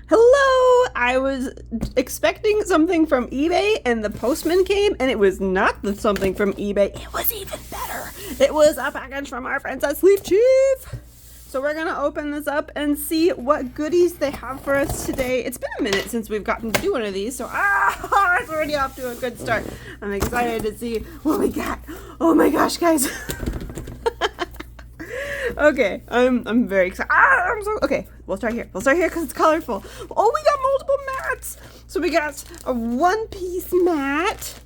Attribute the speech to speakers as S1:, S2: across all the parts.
S1: Hello! I was expecting something from eBay and the postman came and it was not the something from eBay. It was even better. It was a package from our friends at SleeveChief. So we're gonna open this up and see what goodies they have for us today. It's been a minute since we've gotten to do one of these, so it's already off to a good start. I'm excited to see what we got. Oh my gosh, guys. Okay, I'm very excited. Okay, we'll start here. We'll start here because it's colorful. Oh, we got multiple mats. So we got a one-piece mat,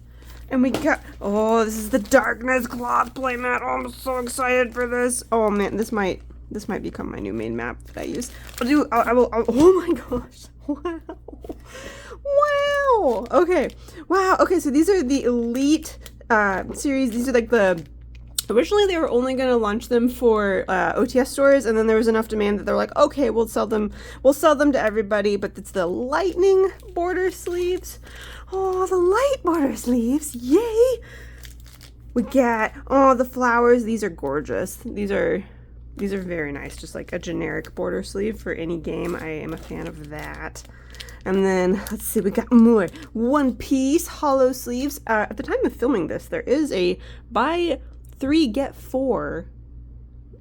S1: and we got, oh, this is the darkness cloth play mat. Oh, I'm so excited for this. Oh man, this might become my new main map that I use. Oh my gosh. Wow. Okay. Wow. Okay, so these are the Elite series. These are like the, originally they were only going to launch them for OTS stores, and then there was enough demand that they're like, okay, we'll sell them to everybody. But it's the lightning border sleeves. Oh, the light border sleeves. Yay. We got, oh, the flowers. These are gorgeous. These are very nice, just like a generic border sleeve for any game. I am a fan of that. And then, let's see, we got more one-piece hollow sleeves. At the time of filming this, there is a buy 3 get 4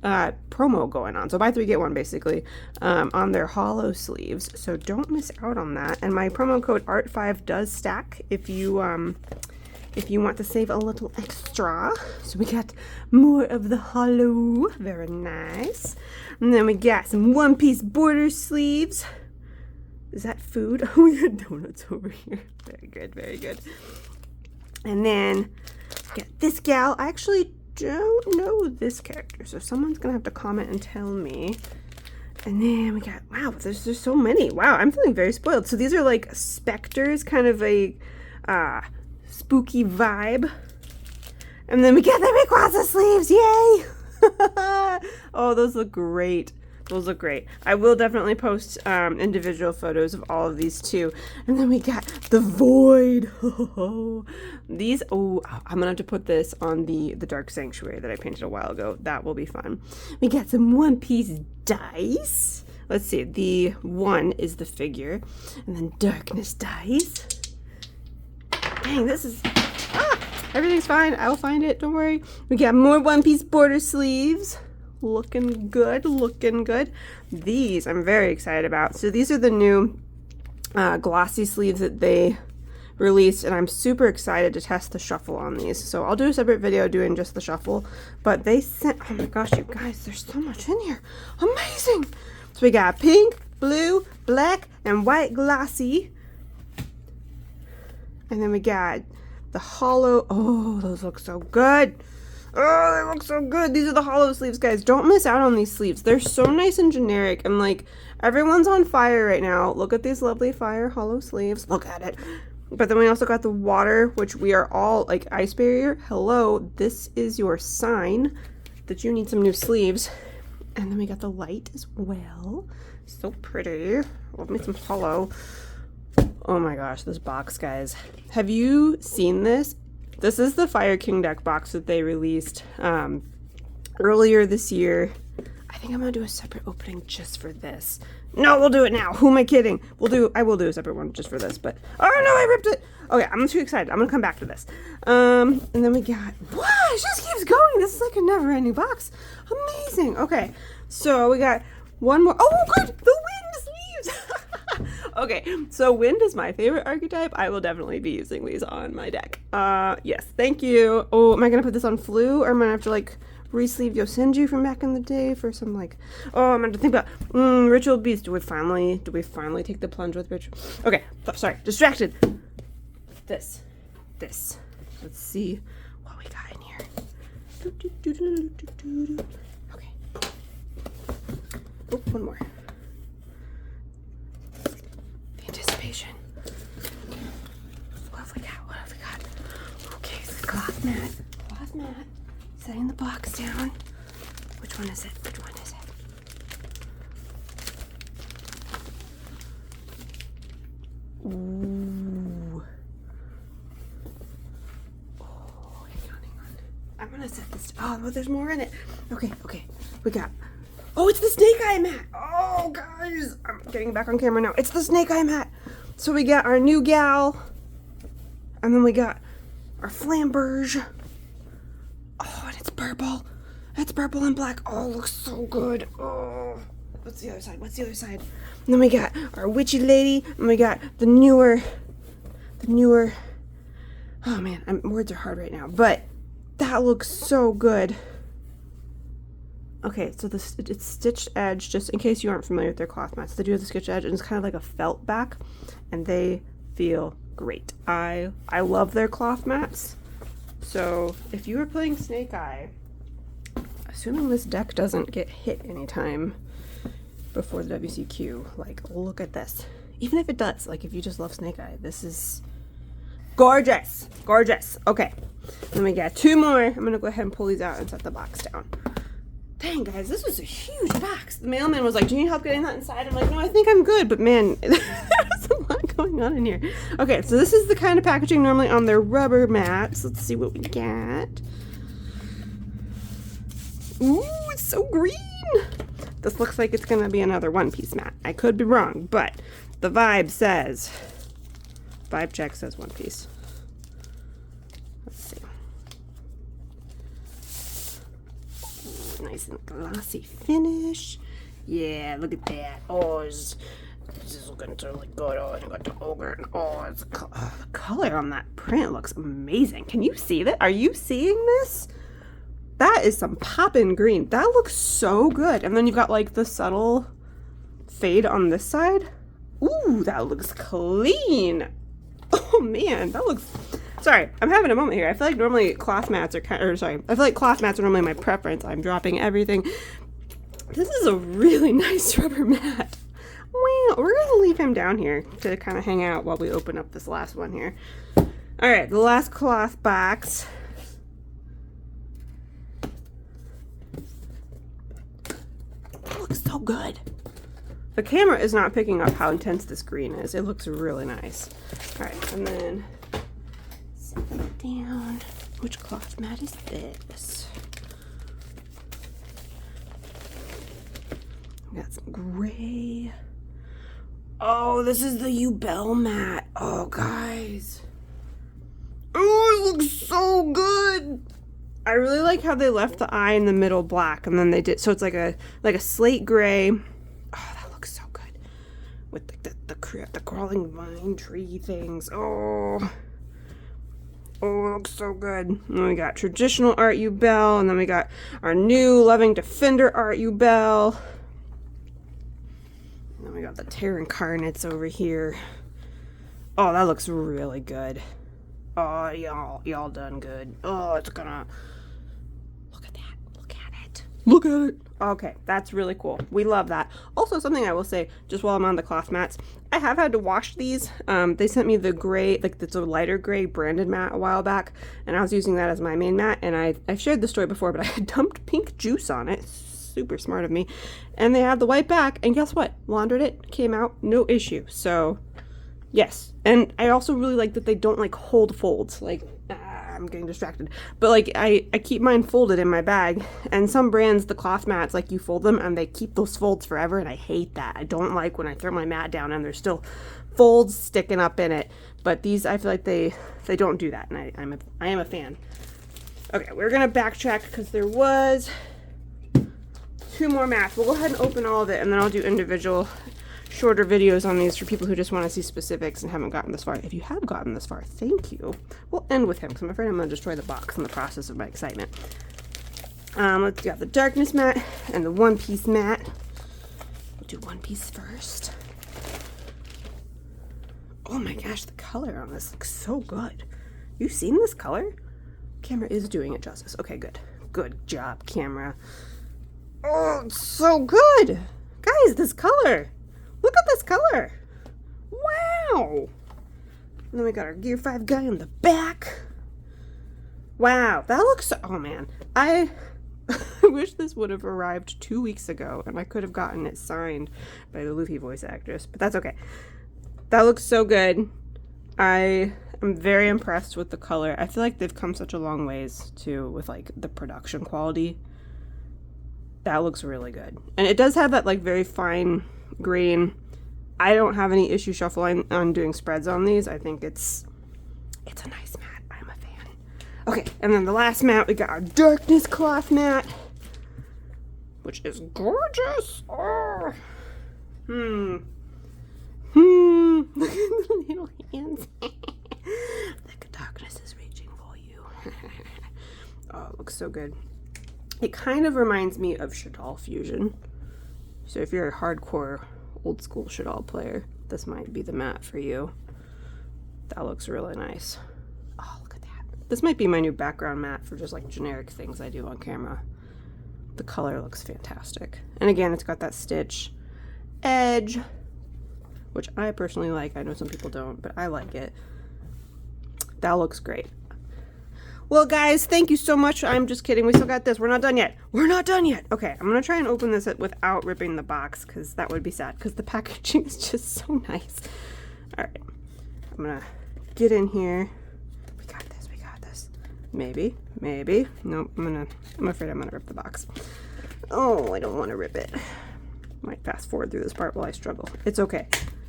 S1: promo going on. So buy 3 get 1 basically on their hollow sleeves. So don't miss out on that. And my promo code ART5 does stack if you want to save a little extra. So we got more of the hollow. Very nice. And then we got some one-piece border sleeves. Is that food? Oh, we got donuts over here. Very good, very good. And then we got this gal. I actually don't know this character, so someone's going to have to comment and tell me. And then we got, wow, there's so many. Wow, I'm feeling very spoiled. So these are like specters, kind of a spooky vibe. And then we get the Rayquaza sleeves, yay! Oh, those look great. Those look great. I will definitely post individual photos of all of these too. And then we got the Void. These, oh, I'm gonna have to put this on the Dark Sanctuary that I painted a while ago. That will be fun. We got some one-piece dice. Let's see, the one is the figure. And then darkness dice. Dang, this is, everything's fine. I'll find it, don't worry. We got more one-piece border sleeves. Looking good, looking good. These I'm very excited about. So these are the new glossy sleeves that they released, and I'm super excited to test the shuffle on these. So I'll do a separate video doing just the shuffle, but they sent, oh my gosh, you guys, there's so much in here. Amazing. So we got pink, blue, black, and white glossy. And then we got the hollow. Oh, those look so good. Oh, they look so good. These are the hollow sleeves, guys. Don't miss out on these sleeves. They're so nice and generic. And like, everyone's on fire right now. Look at these lovely fire hollow sleeves. Look at it. But then we also got the water, which we are all like, ice barrier. Hello, this is your sign that you need some new sleeves. And then we got the light as well. So pretty. Love me some hollow. Oh my gosh, this box, guys. Have you seen this? This is the Fire King deck box that they released earlier this year. I think I'm gonna do a separate opening just for this. No, we'll do it now. Who am I kidding? I will do a separate one just for this, but oh no, I ripped it. Okay, I'm too excited. I'm gonna come back to this. And then we got, wow, it just keeps going. This is like a never-ending box. Amazing. Okay, so we got one more. Oh, good, the wind sleeves. Okay, so wind is my favorite archetype. I will definitely be using these on my deck. Yes, thank you. Oh, am I gonna put this on Flu, or am I gonna have to like re-sleeve Yosenju from back in the day for some like, oh, I'm gonna think about Ritual Beast. Do we finally take the plunge with Ritual? Okay, sorry, distracted. This. Let's see what we got in here. Okay. Oh, one more. Anticipation. What have we got? Okay, it's a cloth mat. Setting the box down. Which one is it? Ooh. Oh, hang on. I'm gonna set this. Oh, well, there's more in it. Okay. We got. Oh, it's the Snake Eye mat. Oh, guys. getting back on camera now. It's the snake eye mat. So we got our new gal, and then we got our flamberge. Oh, and it's purple. It's purple and black. Oh, it looks so good. Oh, what's the other side? What's the other side? And then we got our witchy lady, and we got the newer. Oh man, words are hard right now, but that looks so good. Okay, so it's stitched edge, just in case you aren't familiar with their cloth mats. They do have the stitched edge, and it's kind of like a felt back, and they feel great. I love their cloth mats. So if you are playing Snake Eye, assuming this deck doesn't get hit anytime before the WCQ, like, look at this. Even if it does, like, if you just love Snake Eye, this is gorgeous. Gorgeous. Okay, then we got 2 more. I'm gonna go ahead and pull these out and set the box down. Dang, guys, this was a huge box. The mailman was like, do you need help getting that inside? I'm like, no, I think I'm good. But man, there's a lot going on in here. Okay, so this is the kind of packaging normally on their rubber mats. Let's see what we got. Ooh, it's so green. This looks like it's going to be another one-piece mat. I could be wrong, but the vibe check says one piece. Let's see. Nice and glossy finish. Yeah, look at that. Oh, this is looking really good. Oh, and I got the ogre. And oh, the color on that print looks amazing. Can you see that? Are you seeing this? That is some poppin' green. That looks so good. And then you've got like the subtle fade on this side. Ooh, that looks clean. Oh man, that looks... Sorry, I'm having a moment here. I feel like normally cloth mats are I feel like cloth mats are normally my preference. I'm dropping everything. This is a really nice rubber mat. Wow, we're gonna leave him down here to kind of hang out while we open up this last one here. All right, the last cloth box. It looks so good. The camera is not picking up how intense this green is. It looks really nice. All right, and then set that down. Which cloth mat is this? We got some gray. Oh, this is the Yubel mat. Oh, guys. Oh, it looks so good. I really like how they left the eye in the middle black, and then they did, so it's like a slate gray. Oh, that looks so good. With the crawling vine tree things. Oh, it looks so good. And then we got traditional art Yubel, and then we got our new Loving Defender art Yubel. And then we got the Terra Incarnates over here. Oh, that looks really good. Oh, y'all done good. Oh, it's gonna... Look at that. Look at it. Look at it. Okay, that's really cool. We love that. Also, something I will say, just while I'm on the cloth mats, I have had to wash these. They sent me the gray, like it's a lighter gray branded mat a while back, and I was using that as my main mat, and I've shared this story before, but I had dumped pink juice on it. Super smart of me. And they had the white back, and guess what? Laundered it, came out, no issue. So, yes. And I also really like that they don't like hold folds. Like, I'm getting distracted. But like, I keep mine folded in my bag, and some brands, the cloth mats, like you fold them and they keep those folds forever, and I hate that. I don't like when I throw my mat down and there's still folds sticking up in it. But these, I feel like they don't do that, and I am a fan. Okay, we're gonna backtrack because there was 2 more mats. We'll go ahead and open all of it, and then I'll do individual shorter videos on these for people who just want to see specifics and haven't gotten this far. If you have gotten this far, thank you. We'll end with him because I'm afraid I'm going to destroy the box in the process of my excitement. Let's get the darkness mat and the one piece mat. We'll do one piece first. Oh my gosh, the color on this looks so good. You seen this color? Camera is doing it justice. Okay, good. Good job, camera. Oh, it's so good. Guys, this color. Look at this color. Wow. And then we got our Gear 5 guy on the back. Wow, that looks so... Oh, man. I wish this would have arrived 2 weeks ago, and I could have gotten it signed by the Luffy voice actress, but that's okay. That looks so good. I am very impressed with the color. I feel like they've come such a long ways, too, with, like, the production quality. That looks really good. And it does have that, like, very fine grain I don't have any issue shuffling on doing spreads on these. I think it's a nice mat. I'm a fan. Okay, and then the last mat, we got our darkness cloth mat, which is gorgeous. Oh. Look at the little hands. The darkness is reaching for you. Oh, it looks so good. It kind of reminds me of Shadal Fusion. So if you're a hardcore old school Shadal player, this might be the mat for you. That looks really nice. Oh, look at that. This might be my new background mat for just like generic things I do on camera. The color looks fantastic. And again, it's got that stitch edge, which I personally like. I know some people don't, but I like it. That looks great. Well, guys, thank you so much. I'm just kidding. We still got this. We're not done yet. We're not done yet. Okay, I'm going to try and open this without ripping the box, because that would be sad, because the packaging is just so nice. All right. I'm going to get in here. We got this. We got this. Maybe. Maybe. Nope. I'm afraid I'm going to rip the box. Oh, I don't want to rip it. Might fast forward through this part while I struggle. It's okay.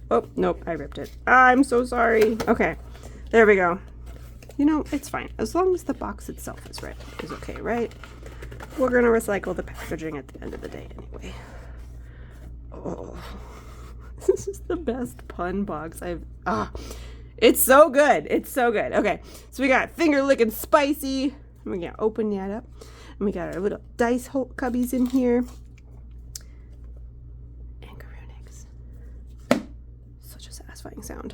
S1: Oh, nope. I ripped it. I'm so sorry. Okay. There we go. You know, it's fine. As long as the box itself is okay, right? We're going to recycle the packaging at the end of the day anyway. Oh, this is the best pun box it's so good. It's so good. Okay, so we got finger licking spicy. We're going to open that up. And we got our little dice hole cubbies in here. And Karunix. Such a satisfying sound.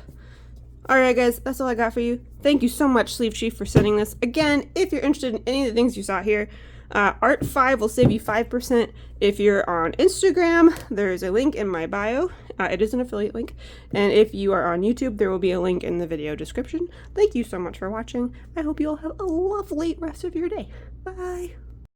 S1: Alright guys, that's all I got for you. Thank you so much, SleeveChief, for sending this. Again, if you're interested in any of the things you saw here, Art5 will save you 5%. If you're on Instagram, there is a link in my bio. It is an affiliate link. And if you are on YouTube, there will be a link in the video description. Thank you so much for watching. I hope you all have a lovely rest of your day. Bye!